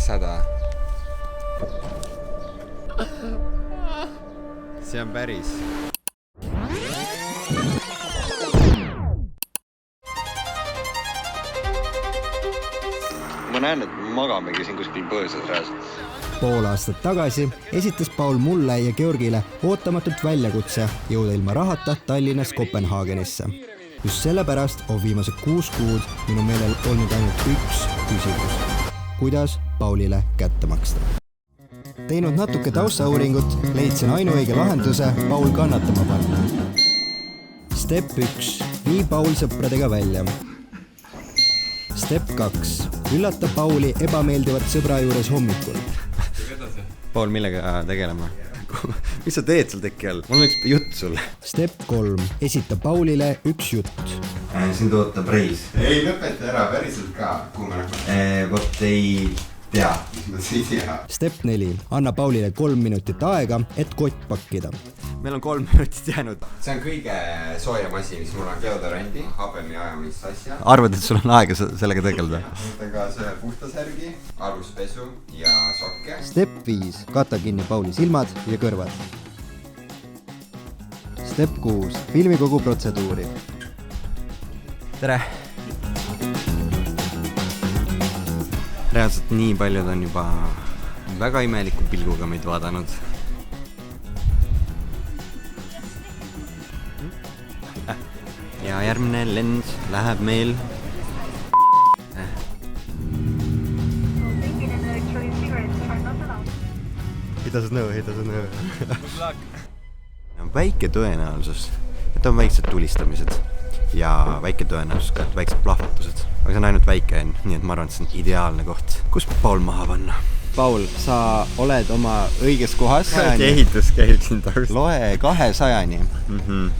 200. See on päris. Ma näen, et magamegi siin kuskil põõsas reas. Pool aastat tagasi esitas Paul mulle ja Georgile ootamatult väljakutse jõuda ilma rahata Tallinnas Kopenhaagenisse. Just sellepärast on viimased 6 kuud minu meelel olnud ainult üks küsimus. Kuidas Paulile kätte maksta? Teinud natuke taustauuringut, leidsin ainuõige lahenduse Paul kannatama panna. Step 1. Vii Paul sõpradega välja. Step 2. Üllata Pauli ebameeldivat sõbra juures hommikul. Paul, millega tegelema? Mis sa teed seal teki all? Mul on üks jutt sulle. Step 3. Esita Paulile üks jutt. Sind ootab reis. Ei lõpeta ära, päriselt ka. Kuhu me näeme? Vot ei tea. Mis ma ei tea. Step 4. Anna Paulile 3 minutit aega, et kott pakkida. Meil on 3 minutit jäänud. See on kõige soojem asi, mis mul on deodoranti, habemi ajamis asja. Arvad, et sul on aega sellega tegeleda? Võtega söö puhtasärgi, aluspesu ja sokke. Step 5. Kata kinni Pauli silmad ja kõrvad. Step 6. Filmi kogu protseduuri. Tere! Reaalselt nii paljud on juba väga imeliku pilguga meid vaadanud. Ja järgmine lend läheb meil He doesn't know. Väike tõenäosus, et on väiksed tulistamised ja väike tõenäosus ka, et väiksed plahvatused. Aga see on ainult väike, nii et ma arvan, et see on ideaalne koht. Kus Paul maha panna? Paul, sa oled oma õiges kohas. Ehitus käib siin taust. Loe 200-ni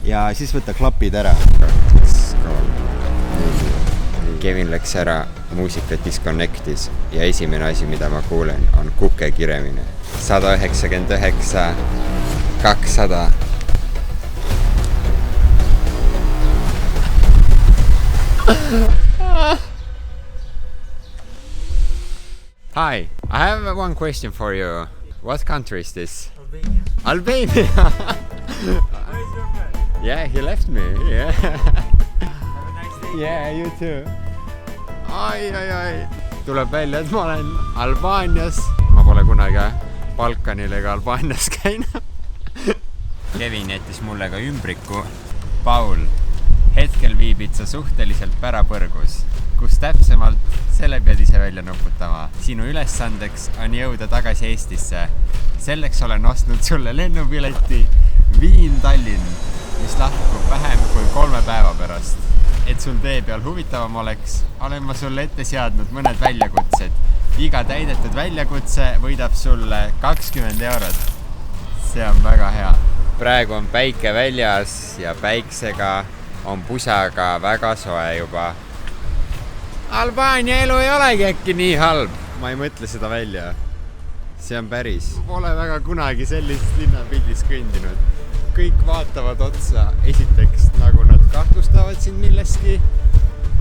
ja siis võta klapid ära. Kevin läks ära, muusika disconnectis ja esimene asi, mida ma kuulen, on kuke kiremine. 199, 200. Hi, I have one question for you. What country is this? Albania. Where is your friend? Yeah, he left me. Yeah. Have a nice day. Yeah, you too. Ai. Tuleb välja, et ma olen Albaanias. Ma pole kunagi Balkanil ega Albaanias käinud. Kevin jättis mulle ka ümbriku. Paul, hetkel viibid sa suhteliselt pärapõrgus. Kus täpsemalt, selle pead ise välja nuputama. Sinu ülesandeks on jõuda tagasi Eestisse. Selleks olen ostnud sulle lennupileti Viin-Tallinn, mis lahkub vähem kui 3 päeva pärast. Et sul tee peal huvitavam oleks, olen ma sulle ette seadnud mõned väljakutsed. Iga täidetud väljakutse võidab sulle 20 eurot. See on väga hea. Praegu on päike väljas ja päiksega on pusaga väga soe juba. Albaania elu ei olegi äkki nii halb. Ma ei mõtle seda välja. See on päris. Pole väga kunagi sellist linnapildis kõndinud. Kõik vaatavad otsa esiteks, nagu nad kahtlustavad siin milleski,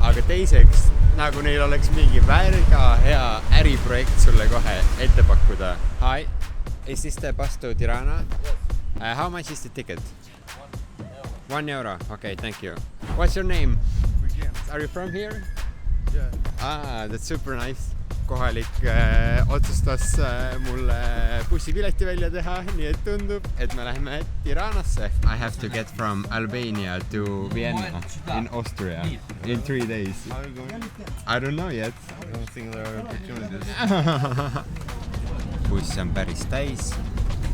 aga teiseks, nagu neil oleks mingi väga hea äriprojekt sulle kohe ette pakkuda. Hi, is this the bus to Tirana? Yes. How much is the ticket? €1. €1, okay, thank you. What's your name? Are you from here? Yeah. That's super nice. Kohalik otsustas mulle bussipileti välja teha, nii et tundub, et me läheme Tiranasse. I have to get from Albania to Vienna in Austria in 3 days. How are you going? I don't know yet. I don't think there are opportunities. Buss on päris täis.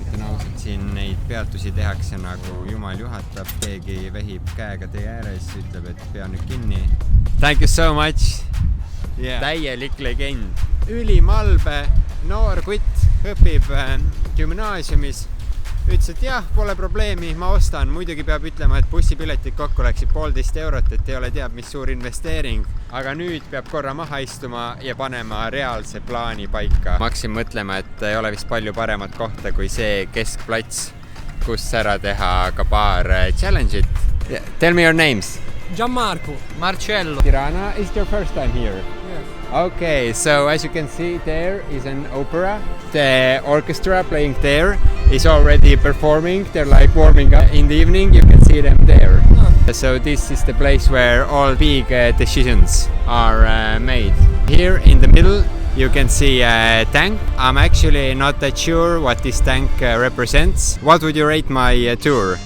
Ütlen ausalt, siin neid peatusi tehakse nagu jumal juhatab. Keegi vehib käega tee ääres, ütleb, et pea nüüd kinni. Thank you so much. Yeah. Täielik legend. Ülimalbe noor kutt õpib gümnaasiumis. Ütles, et jah, pole probleemi, ma ostan. Muidugi peab ütlema, et bussipiletid kokku läksid 1,5 eurot, et ei ole teab, mis suur investeering. Aga nüüd peab korra maha istuma ja panema reaalse plaani paika. Ma hakkasin mõtlema, et ei ole vist palju paremat kohta kui see keskplats, kus ära teha ka paar challenge'it. Tell me your names. Gianmarco. Marcello. Tirana is your first time here? Yes. Okay, so as you can see, there is an opera. The orchestra playing there is already performing. They're like warming up in the evening. You can see them there. So this is the place where all big decisions are made. Here in the middle, you can see a tank. I'm actually not that sure what this tank represents. What would you rate my tour?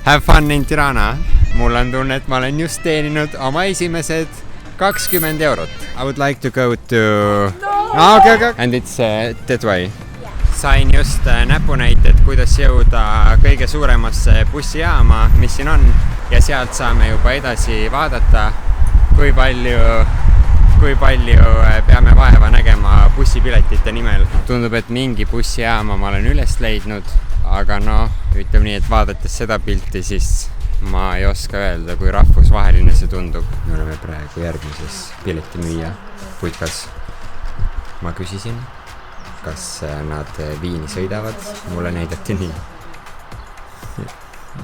Have fun in Tirana. Mul on tunne, et ma olen just teeninud oma esimesed 20 eurot. I would like to go to... Okay. And it's that way. Sain just näpunäited, kuidas jõuda kõige suuremasse bussijaama, mis siin on. Ja sealt saame juba edasi vaadata, kui palju peame vaeva nägema bussipiletite nimel. Tundub, et mingi bussijaama ma olen üles leidnud, aga no, ütleme nii, et vaadates seda pilti, siis ma ei oska öelda, kui rahvusvaheline see tundub. Me oleme praegu järgmises piletimüüja putkas. Ma küsisin, kas nad Viini sõidavad. Mulle näidati nii.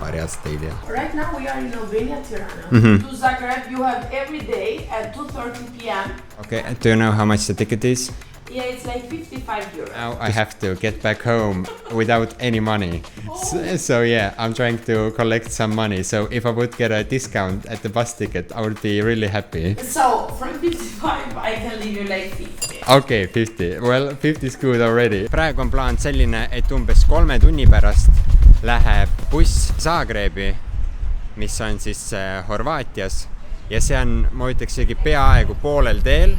Ma reaalselt ei tea. Right now we are in Albania, Tirana. To Zagreb you have every day at 2:30 p.m. Okay, do you know how much the ticket is? Yeah, it's like 55 euros. Now I have to get back home without any money. So yeah, I'm trying to collect some money. So if I would get a discount at the bus ticket, I would be really happy. So from 55 I can leave you like 50. Okay, 50. Well, 50 is good already. Praegu on plaan selline, et umbes 3 tunni pärast läheb buss Zagrebi, mis on siis Horvaatias. Ja see on, ma ütleks, peaaegu poolel teel.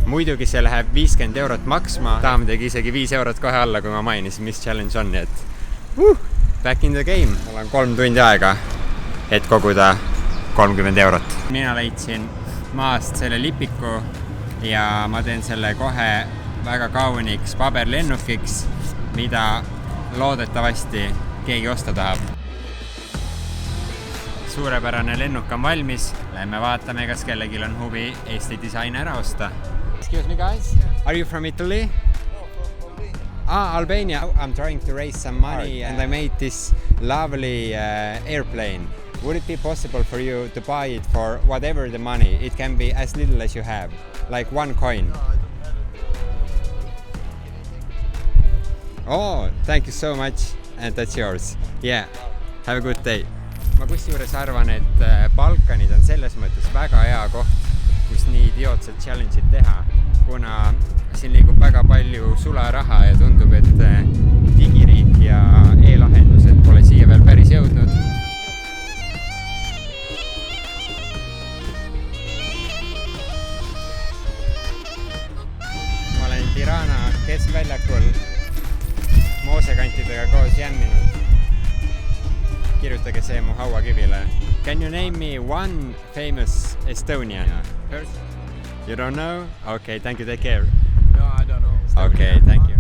Muidugi see läheb 50 eurot maksma. Tahame tegi isegi 5 eurot kohe alla, kui ma mainisin, mis challenge on. Nii et back in the game. Mul on 3 tundi aega, et koguda 30 eurot. Mina leidsin maast selle lipiku ja ma teen selle kohe väga kauniks paberlennukiks, mida loodetavasti keegi osta tahab. Suurepärane lennuk on valmis. Lähme vaatame, kas kellegil on huvi Eesti disaini ära osta. Excuse me, guys. Are you from Italy? No, from Albania. Albania. I'm trying to raise some money and I made this lovely airplane. Would it be possible for you to buy it for whatever the money? It can be as little as you have, like 1 coin. Oh, thank you so much. And that's yours. Yeah, have a good day. Ma kusjuures arvan, et Balkanid on selles mõttes väga hea koht, kus nii idiootsed challenge'id teha, kuna siin liigub väga palju sularaha ja tundub, et digiriik ja e-lahendused pole siia veel päris jõudnud. Ma olen Tirana keskväljakul moosekantidega koos jämminud. Kirjutage see mu hauakivile. Can you name me one famous Estonian person? You don't know? Okay, thank you, take care. No, I don't know. Okay, thank you.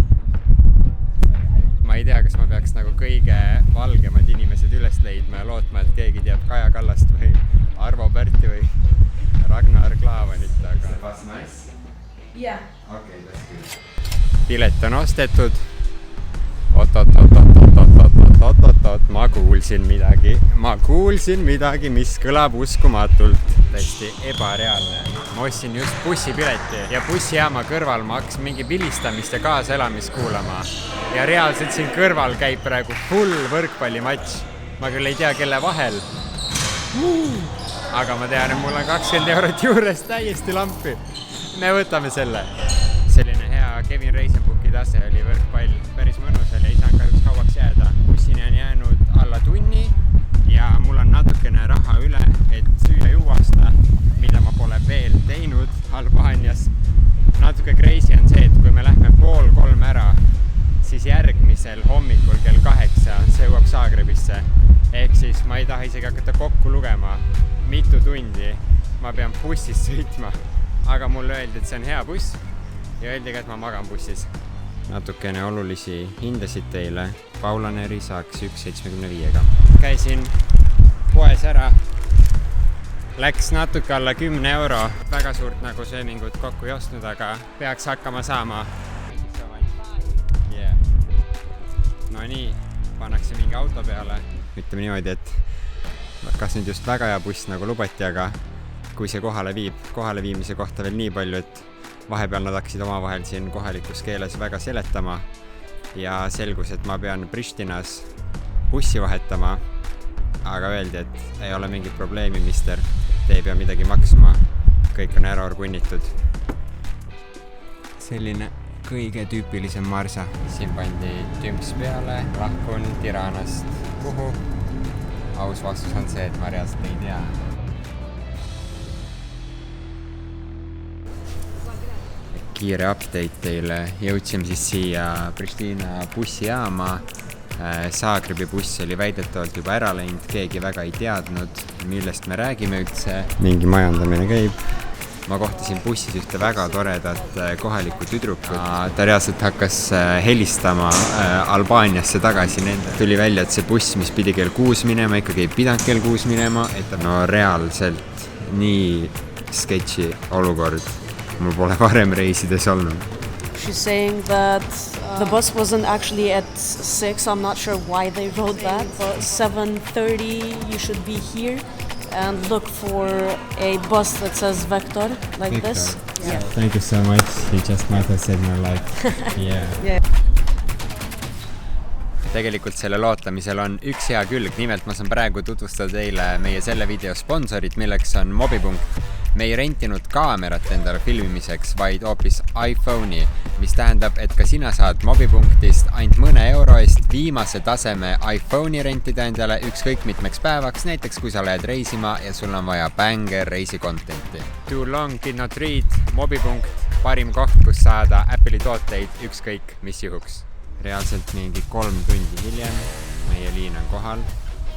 Ma ei tea, kas ma peaks nagu kõige valgemad inimesed üles leidma ja lootma, et keegi teab Kaja Kallast või Arvo Pärti või Ragnar Klavanit, aga... See was nice? Yeah. Okay, that's good. Pilet on ostetud. Ma kuulsin midagi, mis kõlab uskumatult. Täiesti ebareaalne. Ma ostsin just bussipileti ja bussijaama kõrval ma hakkasin mingi vilistamist ja kaaselamist kuulama. Ja reaalselt siin kõrval käib praegu full võrkpallimatš. Ma küll ei tea, kelle vahel. Aga ma tean, et mul on 20 eurot juures täiesti lampi. Me võtame selle. Selline hea Kevin Reisenbuki tase oli võrkpall. Päris mõnus oli, ei saanud kahjuks kauaks jääda. Bussini on jäänud alla tunni ja mul on natukene raha üle, et süüa juuasta, mida ma pole veel teinud Albaanias. Natuke crazy on see, et kui me lähme 2:30 ära, siis järgmisel hommikul kell 8 see jõuab Zagrebisse. Ehk siis ma ei taha isegi hakata kokku lugema, mitu tundi ma pean bussis sõitma. Aga mulle öeldi, et see on hea buss ja öeldi, et ma magan bussis. Natukene olulisi hindasid teile. Paulaneri saaks 1,75. Käisin poes ära. Läks natuke alla 10 euro. Väga suurt nagu söömingut kokku ei ostnud, aga peaks hakkama saama. Yeah. No nii, pannakse mingi auto peale. Ütleme niimoodi, et kas nüüd just väga hea buss nagu lubati, aga kui see kohale viimise kohta veel nii palju, et vahepeal nad hakkasid omavahel siin kohalikus keeles väga seletama ja selgus, et ma pean Pristinas bussi vahetama, aga öeldi, et ei ole mingit probleemi, mister, te ei pea midagi maksma, kõik on ära orgunnitud. Selline kõige tüüpilisem marsa. Siin pandi tümps peale, lahkun Tiranast. Kuhu? Aus vastus on see, et ma reaalselt ei tea. Kiire update teile. Jõudsime siis siia Pristina bussijaama. Zagrebi buss oli väidetavalt juba ära läinud, keegi väga ei teadnud, millest me räägime üldse. Mingi majandamine käib. Ma kohtasin bussis ühte väga toredat kohalikku tüdrukut. Ta reaalselt hakkas helistama Albaaniasse tagasi nende. Tuli välja, et see buss, mis pidi kell 6 minema, ikkagi ei pidanud kell 6 minema. No reaalselt nii sketši olukord. Mul pole varem reisides olnud. She's saying that the bus wasn't actually at 6. I'm not sure why they wrote that. But 7:30 you should be here. And look for a bus that says Vector, like Vector. This. Yeah. Thank you so much. You just might have said my life. Yeah. Yeah. Tegelikult selle lootamisel on üks hea külg, nimelt ma saan praegu tutvustada teile meie selle video sponsorit, milleks on Mobi.com. Me ei rentinud kaamerat endale filmimiseks, vaid hoopis iPhone'i, mis tähendab, et ka sina saad Mobi.com'ist ainult mõne euro eest viimase taseme iPhone'i rentida endale ükskõik mitmeks päevaks, näiteks kui sa lähed reisima ja sul on vaja banger reisikontenti. Too long did not read, Mobi.com, parim koht, kus saada Apple'i tooteid ükskõik mis juhuks. Reaalselt mingi 3 tundi hiljem, meie liin on kohal,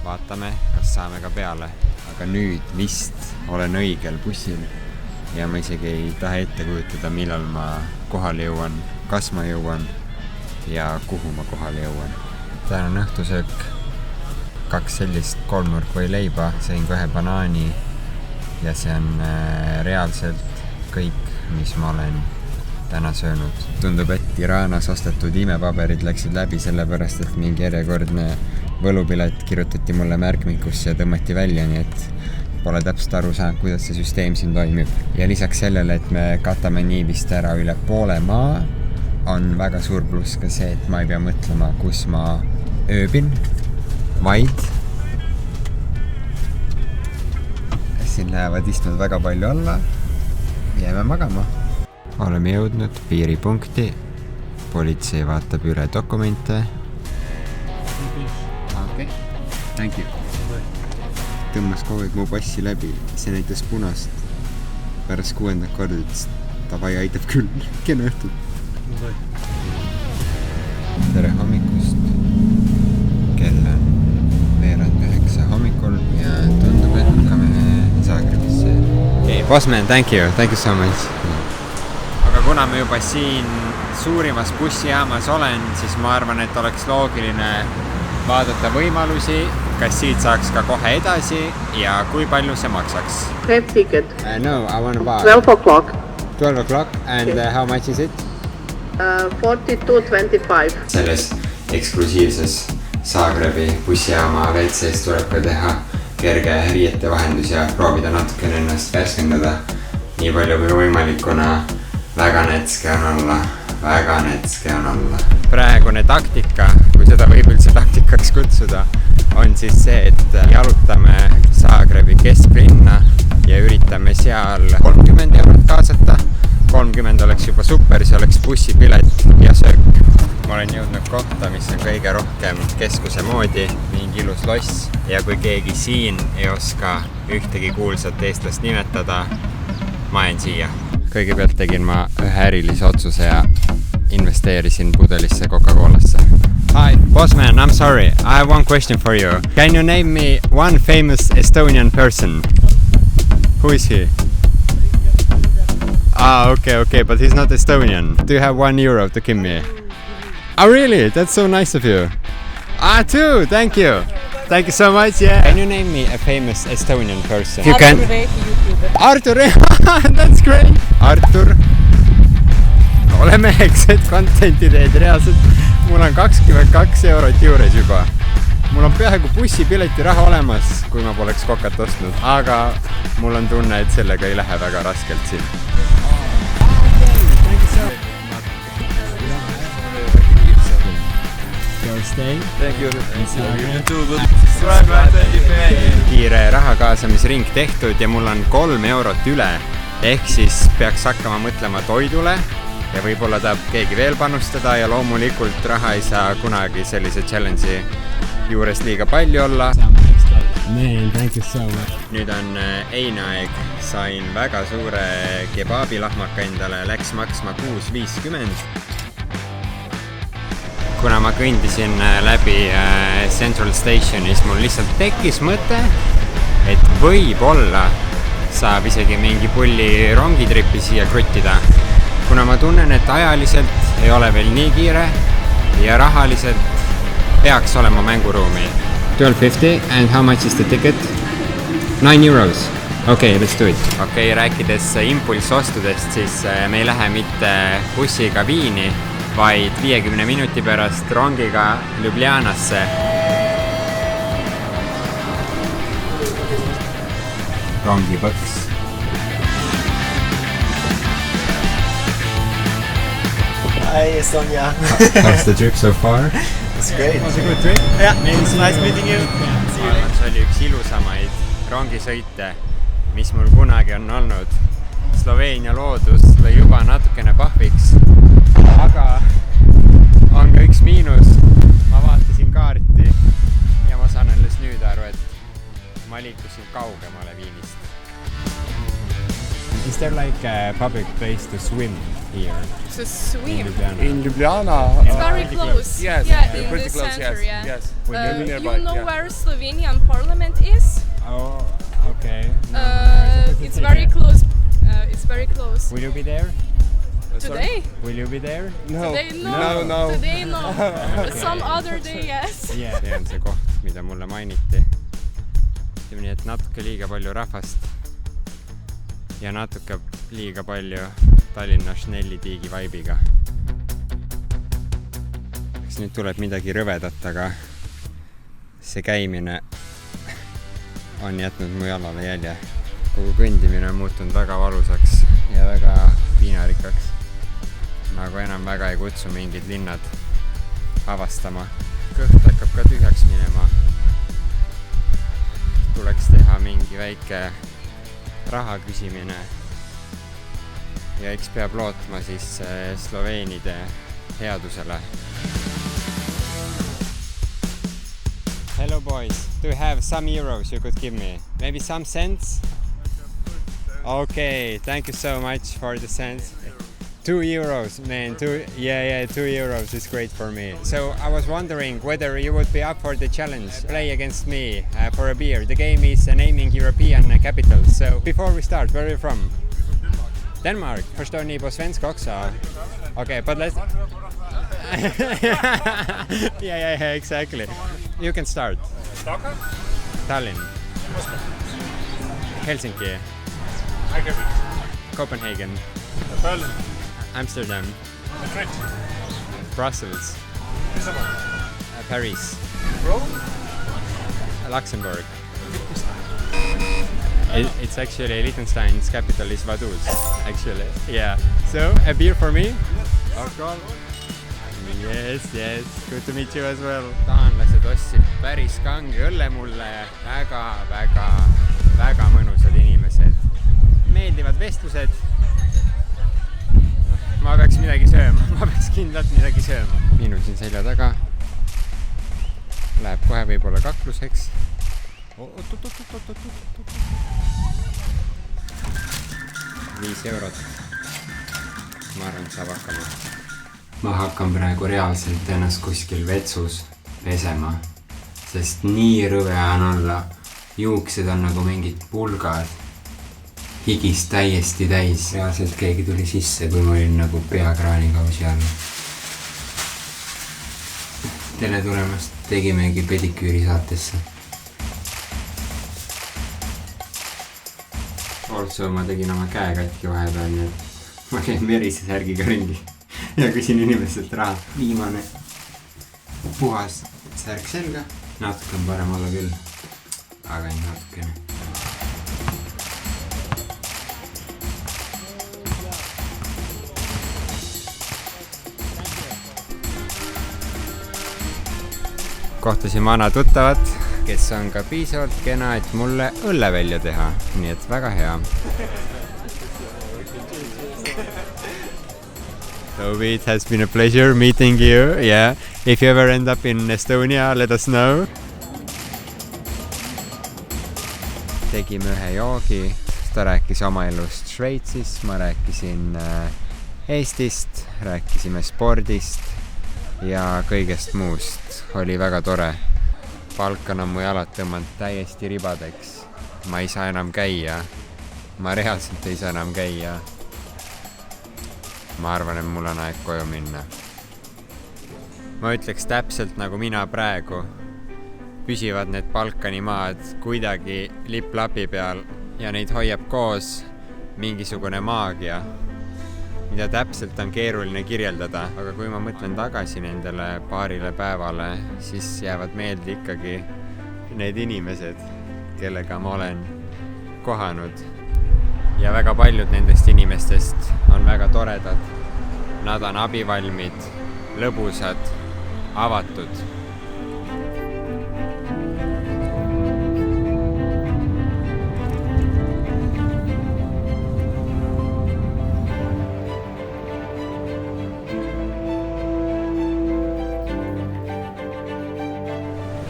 vaatame, kas saame ka peale. Aga nüüd vist olen õigel bussil ja ma isegi ei taha ette kujutada, millal ma kohale jõuan, kas ma jõuan ja kuhu ma kohale jõuan. Täna on õhtusöök 2 sellist kolmnurk või leiba, sõin ka 1 banaani ja see on reaalselt kõik, mis ma olen täna söönud. Tundub, et Tiranas ostetud imepaberid läksid läbi sellepärast, et mingi järjekordne võlupilet kirjutati mulle märkmikusse ja tõmmati välja, nii et pole täpselt aru saanud, kuidas see süsteem siin toimib. Ja lisaks sellele, et me katame nii vist ära üle poole maa, on väga suur pluss ka see, et ma ei pea mõtlema, kus ma ööbin, vaid siin lähevad istmed väga palju alla, jääme magama. Oleme jõudnud piiripunkti, politsei vaatab üle dokumente. Okay. Thank you. Tõmmas kogu aeg mu passi läbi, see näitas punast. Pärast 6. korda ütles, tavai aitab küll, kena õhtut. Tere hommikust. Kell on 8:30 hommikul ja tundub, et hakkame Zagrebisse. Okay, bossman, thank you so much. Aga kuna ma juba siin suurimas bussijaamas olen, siis ma arvan, et oleks loogiline vaadata võimalusi, kas siit saaks ka kohe edasi ja kui palju see maksaks. Red ticket. No, I want to buy 12 o'clock. 12 o'clock and how much is it? 42.25. Selles eksklusiivses Zagrebi bussijaama WC-s tuleb ka teha kerge riiete vahendus ja proovida natukene ennast värskendada nii palju kui võimalikuna. Väga netske on olla. Praegune taktika, kui seda võib üldse taktikaks kutsuda, on siis see, et jalutame Zagrebi kesklinna ja üritame seal 30 eurot kaasata. 30 oleks juba super, see oleks bussipilet ja söök. Ma olen jõudnud kohta, mis on kõige rohkem keskuse moodi, mingi ilus loss. Ja kui keegi siin ei oska ühtegi kuulsat eestlast nimetada, ma jään siia. Kõigepealt tegin ma ühe ärilise otsuse ja investeerisin pudelisse Coca-Colasse. Hi, bossman, I'm sorry. I have one question for you. Can you name me one famous Estonian person? Who is he? Okay, but he's not Estonian. Do you have €1 to give me? Oh, really? That's so nice of you. Two, thank you. Thank you so much, yeah. Can you name me a famous Estonian person? You can. Artur, that's great. Artur. Ole meheks, et contenti teed reaalselt. Mul on €22 juures juba. mul on peaaegu bussipileti raha olemas, kui ma poleks kokat ostnud, aga mul on tunne, et sellega ei lähe väga raskelt siin. Kiire raha kaasamisring tehtud ja mul on 3 eurot üle, ehk siis peaks hakkama mõtlema toidule ja võib-olla tahab keegi veel panustada ja loomulikult raha ei saa kunagi sellise challenge'i juures liiga palju olla. Man, thank you so much. Nüüd on einaeg, sain väga suure kebaabilahmaka endale, läks maksma 6.50. Kuna ma kõndisin läbi Central Stationis, mul lihtsalt tekkis mõte, et võib-olla saab isegi mingi pulli rongitrippi siia kruttida. Kuna ma tunnen, et ajaliselt ei ole veel nii kiire ja rahaliselt peaks olema mänguruumi. 12.50 and how much is the ticket? 9 euros. Okay, let's do it. Okay, rääkides impulssostudest, siis me ei lähe mitte bussiga Viini, vaid 50 minuti pärast rongiga Ljubljanasse. Rongipõks. Hi, Estonia. How's the trip so far? It's great. It was a good trip. Yeah, it's nice meeting you. See you later. See oli üks ilusamaid rongisõite, mis mul kunagi on olnud. Sloveenia loodus lõi juba natukene pahviks, aga on ka üks miinus. Ma vaatasin kaarti ja ma saan alles nüüd aru, et ma liikusin kaugemale Viinist. Is there like a public place to swim here? To swim? In Ljubljana. It's very close. Yes, yeah, in pretty the close, center, yes. yeah. Yes. You know where Slovenian parliament is? Oh, okay. It's very close. It's very close. Will you be there? Today? Will you be there? No. Today, no. No. Today, no. But some other day, yes. Yeah. See on see koht, mida mulle mainiti. Ütleme nii, et natuke liiga palju rahvast ja natuke liiga palju Tallinna Schnelli tiigi vaibiga. Eks nüüd tuleb midagi rõvedat, aga see käimine on jätnud mu jalale jälje. Kogu kõndimine on muutunud väga valusaks ja väga piinarikkaks. Nagu enam väga ei kutsu mingid linnad avastama. Kõht hakkab ka tühjaks minema. Tuleks teha mingi väike raha küsimine ja eks peab lootma siis sloveenide headusele. Hello boys, do you have some euros you could give me? Maybe some cents? Okay, thank you so much for the cents. 2 euros, man, 2 euros is great for me. So I was wondering whether you would be up for the challenge, play against me for a beer. The game is naming European capitals. So before we start, where are you from? Denmark. Förstår ni på svenska också? Okay, but let's... yeah, exactly. You can start. Stockholm? Tallinn. Helsinki. Copenhagen. Berlin. Amsterdam. Madrid. Brussels. Lisbon. Paris. Rome. Luxembourg. It's actually Liechtenstein's capital is Vaduz, actually. Yeah. So, a beer for me? Alcohol? Yes, good to meet you as well. Taanlased ostsid päris kange õlle mulle. Väga mõnusad inimesed. Meeldivad vestlused. Ma peaks midagi sööma. Ma peaks kindlalt midagi sööma. Minu siin selja taga. Läheb kohe võib-olla kakluseks. 5 eurot. Ma arvan, saab hakkama. Ma hakkan praegu reaalselt ennast kuskil vetsus pesema, sest nii rõve on olla. Juuksed on nagu mingid pulgad. Higis täiesti täis. Reaalselt keegi tuli sisse, kui ma olin nagu peakraanikausi all. Tere tulemast, tegimegi pediküüri saatesse. Also ma tegin oma käe katki vahepeal, nii et ma käin verise särgiga ringi ja küsin inimestelt raha. Viimane puhas särg selga natuke on parem olla küll, aga ainult natukene. Kohtasin vana tuttavat, kes on ka piisavalt kena, et mulle õlle välja teha, nii et väga hea. Toby, it has been a pleasure meeting you. Yeah, if you ever end up in Estonia, let us know. Tegime ühe joogi, ta rääkis oma elust Šveitsis, ma rääkisin Eestist, rääkisime spordist ja kõigest muust. Oli väga tore. Balkan on mu jalad tõmmanud täiesti ribadeks. Ma ei saa enam käia. Ma reaalselt ei saa enam käia. Ma arvan, et mul on aeg koju minna. Ma ütleks täpselt nagu mina praegu. Püsivad need Balkani maad kuidagi lipp-lapi peal ja neid hoiab koos mingisugune maagia, mida täpselt on keeruline kirjeldada, aga kui ma mõtlen tagasi nendele paarile päevale, siis jäävad meelde ikkagi need inimesed, kellega ma olen kohanud. Ja väga paljud nendest inimestest on väga toredad. Nad on abivalmid, lõbusad, avatud. –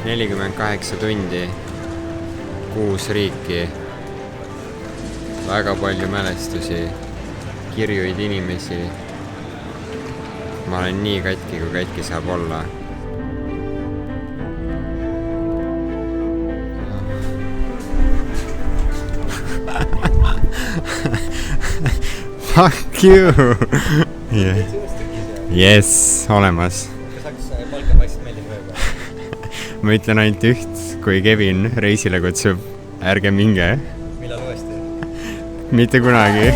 48 tundi, 6 riiki, väga palju mälestusi, kirjuid inimesi. Ma olen nii katki, kui katki saab olla. Fuck you! Yeah. Yes, olemas. Kas hakkas Balkan vaikselt meeldima ööga? Ma ütlen ainult üht, kui Kevin reisile kutsub, ärge minge. Millal uuesti? Mitte kunagi.